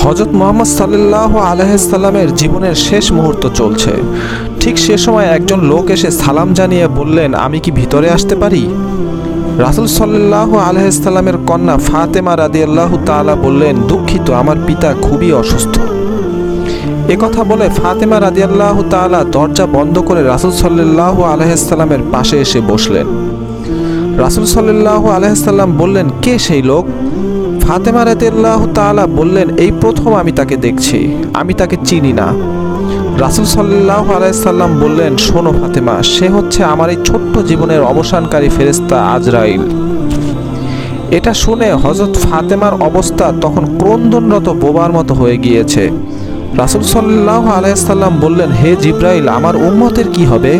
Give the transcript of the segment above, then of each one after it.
হযরত মুহাম্মদ সাল্লাল্লাহু আলাইহি সাল্লামের জীবনের শেষ মুহূর্ত চলছে। ঠিক সে সময় একজন লোক এসে সালাম জানিয়ে বললেন, আমি কি ভিতরে আসতে পারি? রাসূল সাল্লাল্লাহু আলাইহি সাল্লামের কন্যা ফাতেমা রাদিয়াল্লাহু তাআলা বললেন, দুঃখিত, আমার পিতা খুবই অসুস্থ। একথা বলে ফাতেমা রাদিয়াল্লাহু তাআলা দরজা বন্ধ করে রাসূল সাল্লাল্লাহু আলাইহি সাল্লামের পাশে এসে বসলেন। রাসূল সাল্লাল্লাহু আলাইহি সাল্লাম বললেন, কে সেই লোক? ফাতেমা রাদিয়াল্লাহু তাআলা বললেন, এই প্রথম আমি তাকে দেখছি, আমি তাকে চিনি না। রাসূল সাল্লাল্লাহু আলাইহি সাল্লাম বললেন, শোনো ফাতেমা, সে হচ্ছে আমার এই ছোট্ট জীবনের অবসানকারী ফেরেশতা আজরাইল। এটা শুনে হযরত ফাতেমার অবস্থা তখন ক্রন্দনরত বোবার মতো হয়ে গিয়েছে। রাসূল সাল্লাল্লাহু আলাইহি সাল্লাম বললেন, হে জিবরাইল, আমার উম্মতের কি হবে?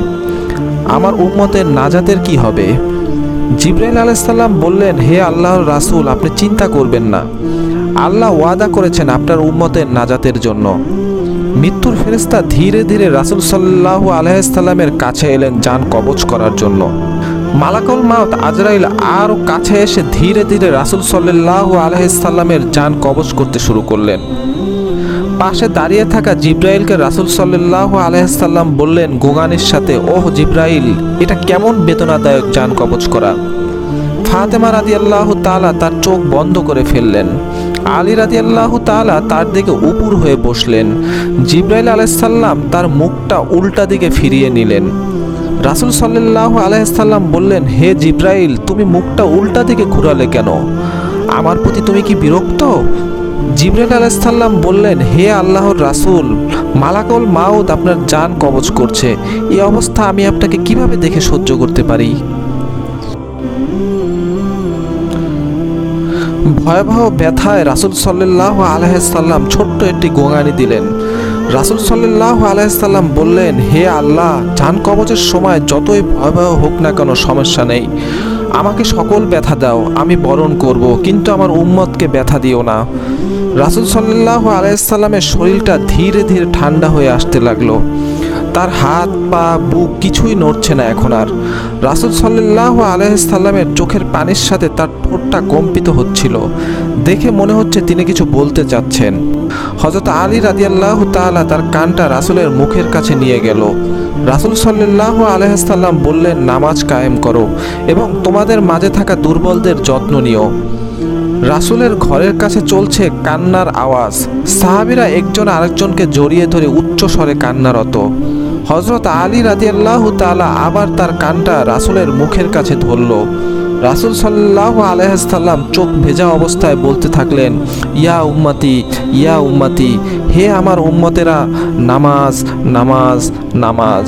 আমার উম্মতের নাজাতের কি হবে? জিবরাইল আলাইহিস সালাম বললেন, হে আল্লাহর রাসূল, আপনি চিন্তা করবেন না, আল্লাহ ওয়াদা করেছেন আপনার উম্মতের নাজাতের জন্য। মৃত্যুর ফেরেশতা ধীরে ধীরে রাসূল সাল্লাল্লাহু আলাইহি সাল্লামের কাছে এলেন জান কবজ করার জন্য। মালাকুল মাউত আজরাইল আরও কাছে এসে ধীরে ধীরে রাসূল সাল্লাল্লাহু আলাইহি সাল্লামের জান কবজ করতে শুরু করলেন। পাশে দাঁড়িয়ে থাকা জিবরাইলকে রাসূল সাল্লাল্লাহু আলাইহি সাল্লাম বললেন গোগানির সাথে, ওহ জিবরাইল, এটা কেমন বেদনাদায়ক জান কবজ করা। ফাতেমা রাদিয়াল্লাহু তাআলা তার চোখ বন্ধ করে ফেললেন। আলী রাদিয়াল্লাহু তাআলা তার দিকে উপুর হয়ে বসলেন। জিবরাইল আলাইহিস সালাম তার মুখটা উল্টা দিকে ফিরিয়ে নিলেন। রাসূল সাল্লাল্লাহু আলাইহি সাল্লাম বললেন, হে জিবরাইল, তুমি মুখটা উল্টা দিকে ঘুরালে কেন? আমার প্রতি তুমি কি বিরক্ত? জিবরাইল আলাইহিস সালাম বললেন, হে আল্লাহর রাসূল, মালাকুল মাউত আপনার জান কবজ করছে, এই অবস্থা আমি আপনাকে কিভাবে দেখে সহ্য করতে পারি? ভয়াবহ ব্যথায় রাসূল সাল্লাল্লাহু আলাইহি সাল্লাম ছোট্ট একটি গোঙানি দিলেন। রাসূল সাল্লাল্লাহু আলাইহি সাল্লাম বললেন, হে আল্লাহ, জান কবজের সময় যতই ভয়াবহ হোক না কেন সমস্যা নেই, আমাকে সকল ব্যথা দাও, আমি বরণ করব, কিন্তু আমার উম্মতকে ব্যথা দিও না। রাসূল সাল্লাল্লাহু আলাইহি সাল্লামের শরীরটা ধীরে ধীরে ঠান্ডা হয়ে আসতে লাগলো। তার হাত পা বুক কিছুই নড়ছে না এখন আর। রাসূল সাল্লাল্লাহু আলাইহি সাল্লামের চোখের পানির সাথে তার ঠোঁটটা কম্পিত হচ্ছিল। দেখে মনে হচ্ছে তিনি কিছু বলতে চাচ্ছেন। হযরত আলী রাদিয়াল্লাহু তাআলা তার কানটা রাসূলের মুখের কাছে নিয়ে গেল। রাসূল সাল্লাল্লাহু আলাইহি সাল্লাম বললেন, নামাজ কায়েম করো এবং তোমাদের মাঝে থাকা দুর্বলদের যত্ন নিও। রাসূলের ঘরের কাছে চলছে কান্নার আওয়াজ। সাহাবীরা একজন আরেকজনকে জড়িয়ে ধরে উচ্চ স্বরে কান্নারত। হযরত আলী রাদিয়াল্লাহু তাআলা আবার তার কানটা রাসূলের মুখের কাছে ধরল। রাসূল সাল্লাল্লাহু আলাইহি সাল্লাম চোখ ভেজা অবস্থায় বলতে থাকলেন, ইয়া উম্মতি, ইয়া উম্মতি, হে আমার উম্মতেরা, নামাজ, নামাজ, নামাজ।